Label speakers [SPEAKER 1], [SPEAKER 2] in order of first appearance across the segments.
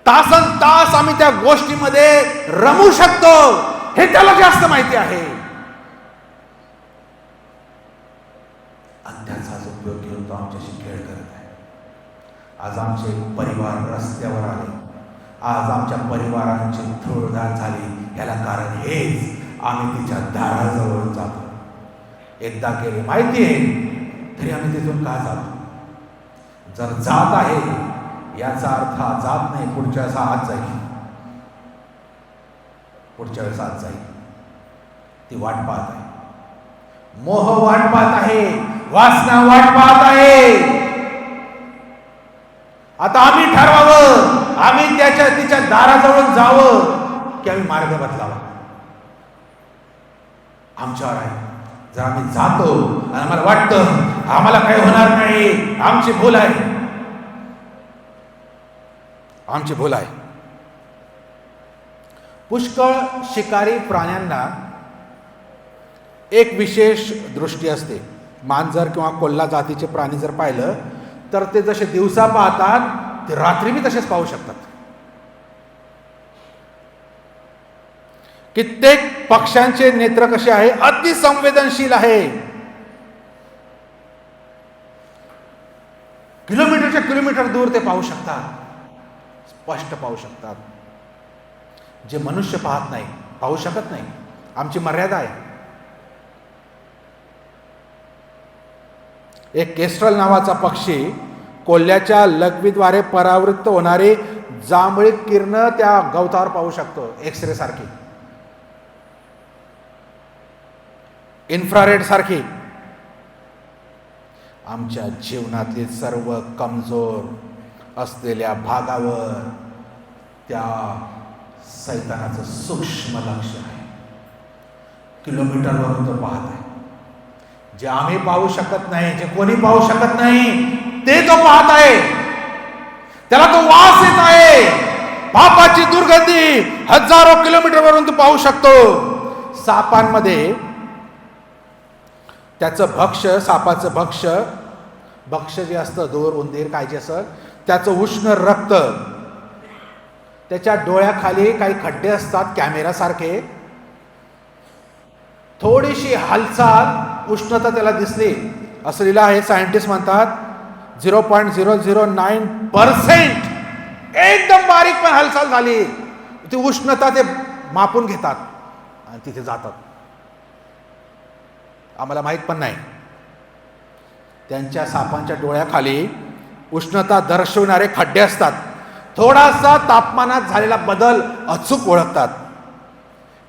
[SPEAKER 1] तासन तास आम्ही त्या गोष्टीमध्ये रमू शकतो हे त्याला जास्त माहिती आहे. आणि त्याचाच उपयोग घेऊन तो आमच्याशी खेळ करत आहे. आज आमचे परिवार रस्त्यावर आले, आज आमच्या परिवारांची धूळधाळ झाली, याला कारण हेच आम्ही तिच्या दाराजवळ जातो. एकदा गेले माहिती आहे तरी आम्ही तिथून का जातो? जर जात आहे याचा अर्थ हा जात नाही, पुढच्या वेळेस आत जाईल, पुढच्या वेळेस आत जाईल. ती वाट पाहत आहे, मोह वाट पाहत आहे, वासना वाट पाहत आहे. आता आम्ही ठरवावं, आम्ही तिच्या दाराजवळ जावं की आम्ही मार्ग बदलावा. आमच्यावर आहे. जर आम्ही जातो आणि आम्हाला वाटतं आम्हाला काही होणार नाही, आमची भूल आहे, आमची भूल आहे. पुष्कळ शिकारी प्राण्यांना एक विशेष दृष्टी असते. मांजर किंवा कोल्हा जातीचे प्राणी जर पाहिलं तर ते जसे दिवसा पाहतात ते रात्री बी तसेच पाहू शकतात. कित्येक पक्ष्यांचे नेत्र कसे आहे, अतिसंवेदनशील आहे. किलोमीटरच्या किलोमीटर दूर ते पाहू शकतात, स्पष्ट पाहू शकतात. जे मनुष्य पाहत नाही, पाहू शकत नाही. आमची मर्यादा आहे. एक केस्ट्रल नावाचा पक्षी कोल्ह्याच्या लघवीद्वारे परावृत्त होणारी जांभळी किरणं त्या गवतावर पाहू शकतो, एक्सरे सारखी, इन्फ्रारेड सारखी. आमच्या जीवनातले सर्व कमजोर असलेल्या भागावर त्या सैतानाचं सूक्ष्म लक्ष आहे. किलोमीटरवरून तो पाहत आहे. जे आम्ही पाहू शकत नाही, जे कोणी पाहू शकत नाही ते तो पाहत आहे. त्याला तो वास येत आहे, पापाची दुर्गंधी हजारो किलोमीटरवरून तो पाहू शकतो. सापांमध्ये त्याचं भक्ष्य, सापाचं भक्ष्य जे असतं, दोर उंदीर काय जे असतं, त्याचं उष्ण रक्त, त्याच्या डोळ्याखाली काही खड्डे असतात कॅमेरासारखे. थोडीशी हालचाल, उष्णता त्याला दिसली असं लिहिलं आहे. सायंटिस्ट म्हणतात 0.009% एकदम बारीक पण हालचाल झाली, ती उष्णता ते मापून घेतात आणि तिथे जातात. आम्हाला माहीत पण नाही. त्यांच्या सापांच्या डोळ्याखाली उष्णता दर्शवणारे खड्डे असतात. थोडासा तापमानात झालेला बदल अचूक ओळखतात.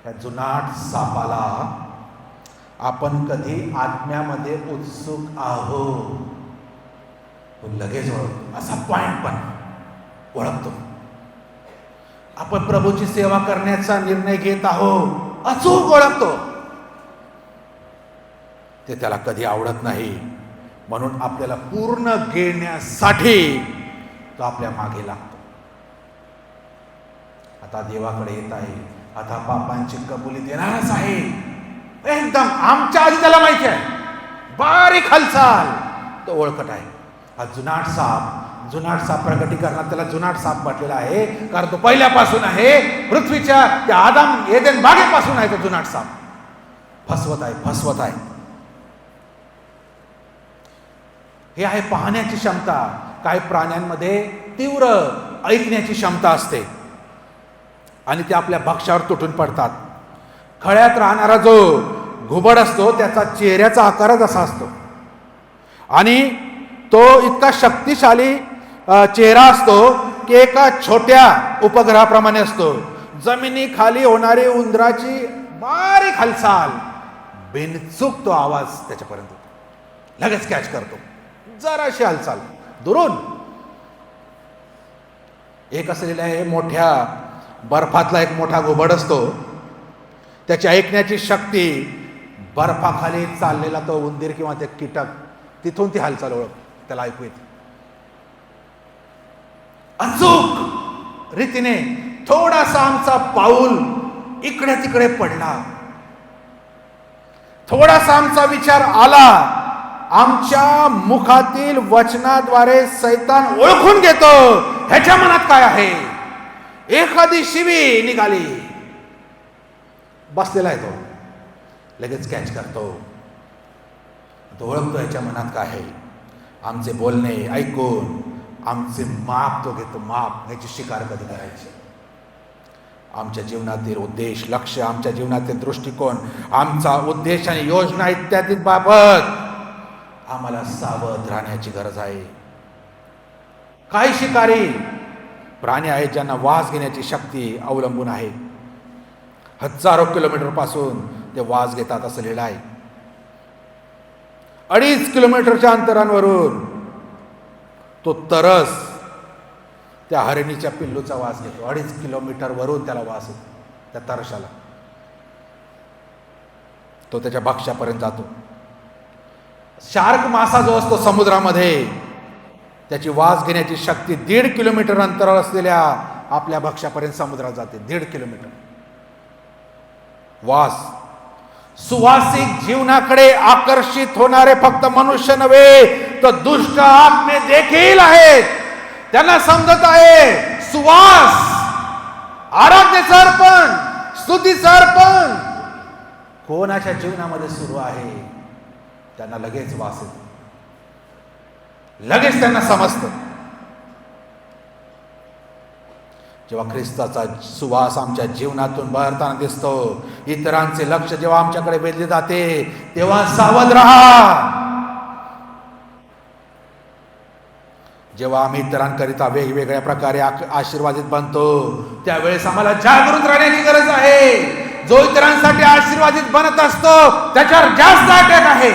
[SPEAKER 1] या जुनाट सापाला आपण कधी आत्म्यामध्ये उत्सुक आहोत लगेच ओळखतो. असा पॉइंट पण ओळखतो. आपण प्रभूची सेवा करण्याचा निर्णय घेत आहोत, अचूक ओळखतो. ते त्याला कधी आवडत नाही, म्हणून आपल्याला पूर्ण घेण्यासाठी तो आपल्या मागे लागतो. आता देवाकडे येत आहे, आता पापांची कबुली देणारच आहे. एकदम आमच्या आधी त्याला माहिती आहे, बारीक हालचाल तो ओळखत आहे. हा जुनाट साप प्रगटीकरणात त्याला जुनाट साप म्हटलेला आहे, कारण तो पहिल्यापासून आहे. पृथ्वीच्या त्या आदम एदेन बागेपासून आहे तो जुनाट साप. फसवत आहे. हे आहे पाहण्याची क्षमता. काही प्राण्यांमध्ये तीव्र ऐकण्याची क्षमता असते आणि ते आपल्या भक्ष्यावर तुटून पडतात. खळ्यात राहणारा जो घुबड असतो त्याचा चेहऱ्याचा आकारच असा असतो आणि तो इतका शक्तिशाली चेहरा असतो की एका छोट्या उपग्रहाप्रमाणे असतो. जमिनीखाली होणारी उंदराची बारीक हालचाल, बिनचूक तो आवाज त्याच्यापर्यंत लगेच कॅच करतो. जराशी हालचाल दुरून. एक असलेला आहे, मोठ्या बर्फातला एक मोठा घुबड असतो. त्याची ऐकण्याची शक्ती, बर्फाखाली चाललेला तो उंदीर किंवा ते कीटक, तिथून ती हालचाल त्याला ऐकू येते. अचूक रीतीने थोडासा आमचा पाऊल इकडे तिकडे पडला, थोडासा आमचा विचार आला, आमच्या मुखातील वचनाद्वारे सैतान ओळखून घेतो ह्याच्या मनात काय आहे, एखादी शिवी निघाली, बसलेला आहे तो, लगेच कॅच करतो. तो ओळखतो याच्या मनात काय आहे. आमचे बोलणे ऐकून आमचे माप तो घेतो. माप याची शिकार कधी करायची. आमच्या जीवनातील उद्देश, लक्ष, आमच्या जीवनातील दृष्टिकोन, आमचा उद्देश आणि योजना इत्यादी बाबत आम्हाला सावध राहण्याची गरज आहे. काही शिकारी प्राणी आहेत ज्यांना वास घेण्याची शक्ती अवलंबून आहे. हजारो किलोमीटर पासून ते वास घेतात असं लिहिलं आहे. 2.5 किलोमीटरच्या अंतरावरून तो तरस त्या हरिणीच्या पिल्लूचा वास घेतो. 2.5 किलोमीटर वरून त्याला वास येतो, त्या तरशाला. तो त्याच्या भक्ष्यापर्यंत जातो. शार्क मासा जो असतो समुद्रामध्ये, त्याची वास घेण्याची शक्ती 1.5 किलोमीटर अंतरावर असलेल्या आपल्या भक्ष्यापर्यंत समुद्रात जाते. 1.5 किलोमीटर वास. सुवासिक जीवनाकडे आकर्षित होणारे फक्त मनुष्य नव्हे तर दुष्ट आत्मे देखील आहेत. त्यांना समजत आहे सुवास, आराधनेचं अर्पण, स्तुतीचं अर्पण कोणाच्या जीवनामध्ये सुरू आहे. त्यांना लगेच वास येतो, लगेच त्यांना समजतं. जेव्हा ख्रिस्ताचा सुवास आमच्या जीवनातून बहरताना दिसतो, इतरांचे लक्ष जेव्हा आमच्याकडे वेधले जाते, तेव्हा सावध राहा. जेव्हा आम्ही इतरांकरिता वेगवेगळ्या प्रकारे आशीर्वादित बनतो, त्यावेळेस आम्हाला जागृत राहण्याची गरज आहे. जो इतरांसाठी आशीर्वादित बनत असतो त्याच्यावर जास्त अटॅक आहे.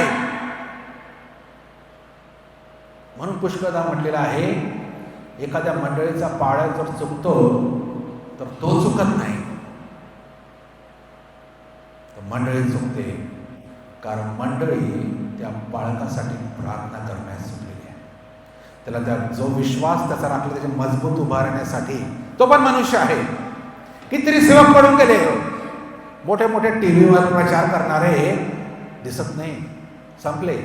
[SPEAKER 1] म्हणून पुष्कळदा म्हटलेलं आहे, एखाद्या मंडळीचा पाळा जर चुकतो तर तो चुकत नाही, तर मंडळी चुकते. कारण मंडळी त्या बाळकासाठी प्रार्थना करण्यास सुटलेली आहे. त्याला त्या जो विश्वास त्याचा राखला त्याचे मजबूत उभारण्यासाठी. तो पण मनुष्य आहे. कितीतरी सेवक पडून गेले, मोठे मोठे टीव्हीवर प्रचार करणारे दिसत नाही, संपले.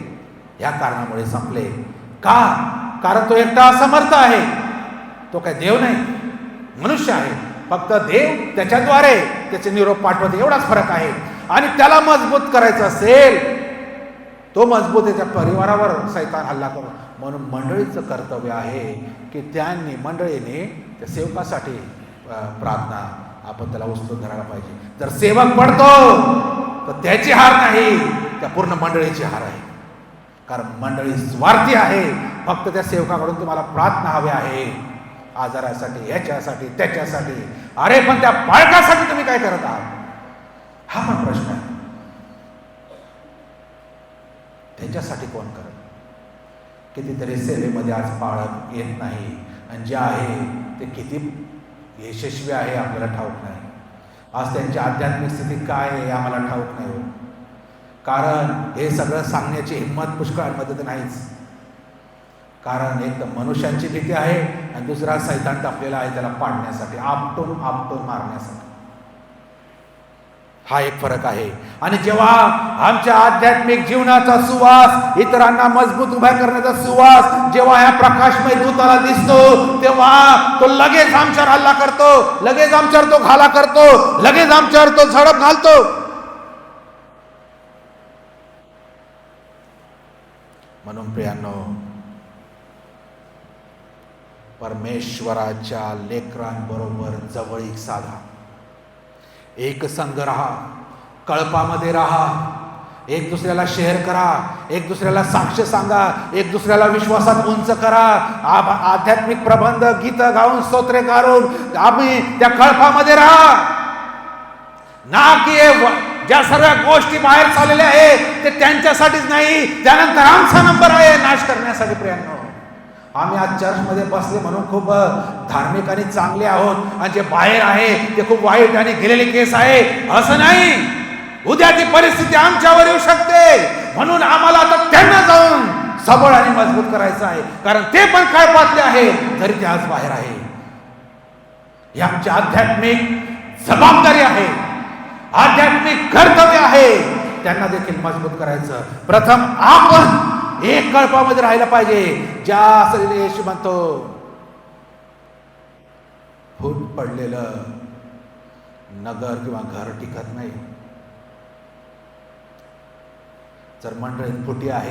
[SPEAKER 1] या कारणामुळे संपले. का? कारण तो एकटा असमर्थ आहे. तो काय देव नाही, मनुष्य आहे. फक्त देव त्याच्याद्वारे त्याचे निरोप पाठवते, एवढाच फरक आहे. आणि त्याला मजबूत करायचं असेल, तो मजबूत त्याच्या परिवारावर सैतान हल्ला करू. म्हणून मंडळीचं कर्तव्य आहे की त्यांनी मंडळीने त्या सेवकासाठी प्रार्थना आपण त्याला उचलून धरायला पाहिजे. जर सेवक पडतो तर त्याची हार नाही, त्या पूर्ण मंडळीची हार आहे. कारण मंडळी स्वार्थी आहे. फक्त त्या सेवकाकडून तुम्हाला प्रार्थना हवी आहे, आजारासाठी, ह्याच्यासाठी, त्याच्यासाठी. अरे पण त्या बाळकासाठी तुम्ही काय करत आहात? हा पण प्रश्न आहे. त्याच्यासाठी कोण करत? कितीतरी सेवेमध्ये आज बाळक येत नाही, आणि जे आहे ते किती यशस्वी आहे आपल्याला ठाऊक नाही. आज त्यांची आध्यात्मिक स्थिती काय आहे आम्हाला ठाऊक नाही. कारण हे सगळं सांगण्याची हिंमत पुष्कळांमध्ये तर नाहीच. कारण एक तर मनुष्यांची भीती आहे, आणि दुसरा सैतान टाकलेला आहे त्याला पाडण्यासाठी, आपटून मारण्यासाठी. हा एक फरक आहे. आणि जेव्हा आमच्या आध्यात्मिक जीवनाचा सुवास, इतरांना मजबूत उभा करण्याचा सुवास जेव्हा ह्या प्रकाशमय दूताला दिसतो, तेव्हा तो लगेच आमच्यावर हल्ला करतो, लगेच आमच्यावर तो घाला करतो, लगेच आमच्यावर तो झडप घालतो. म्हणून प्रियांनो, परमेश्वराच्या लेकरांबरोबर जवळीक साधा, एक संघ राहा, कळपामध्ये राहा, एक दुसऱ्याला शेअर करा, एक दुसऱ्याला साक्ष सांगा, एक दुसऱ्याला विश्वासात उंच करा. आध्यात्मिक प्रबंध, गीतं गाऊन, स्तोत्रे गाऊन आम्ही त्या कळपामध्ये राहा. ना की ज्या सर्व गोष्टी बाहेर चाललेल्या आहेत ते त्यांच्यासाठीच नाही, त्यानंतर आमचा नंबर आहे नाश करण्यासाठी. प्रियांनो, आम्ही आज चर्चमध्ये बसले म्हणून खूप धार्मिक आणि चांगले आहोत, आणि जे बाहेर आहे ते खूप वाईट आणि गेलेले केस आहे असं नाही. उद्या ती परिस्थिती आमच्यावर येऊ शकते. म्हणून आम्हाला आता त्यांना जाऊन सबळ आणि मजबूत करायचं आहे. कारण ते पण काय पातले आहे, जरी ते आज बाहेर आहे. ही आमची आध्यात्मिक जबाबदारी आहे, आध्यात्मिक कर्तव्य आहे. त्यांना देखील मजबूत करायचं. प्रथम आपण एक कळपामध्ये राहायला पाहिजे. ज्या असं येशू म्हणतो, फूट पडलेलं नगर किंवा घर टिकत नाही. जर मंडळीत फुटी आहे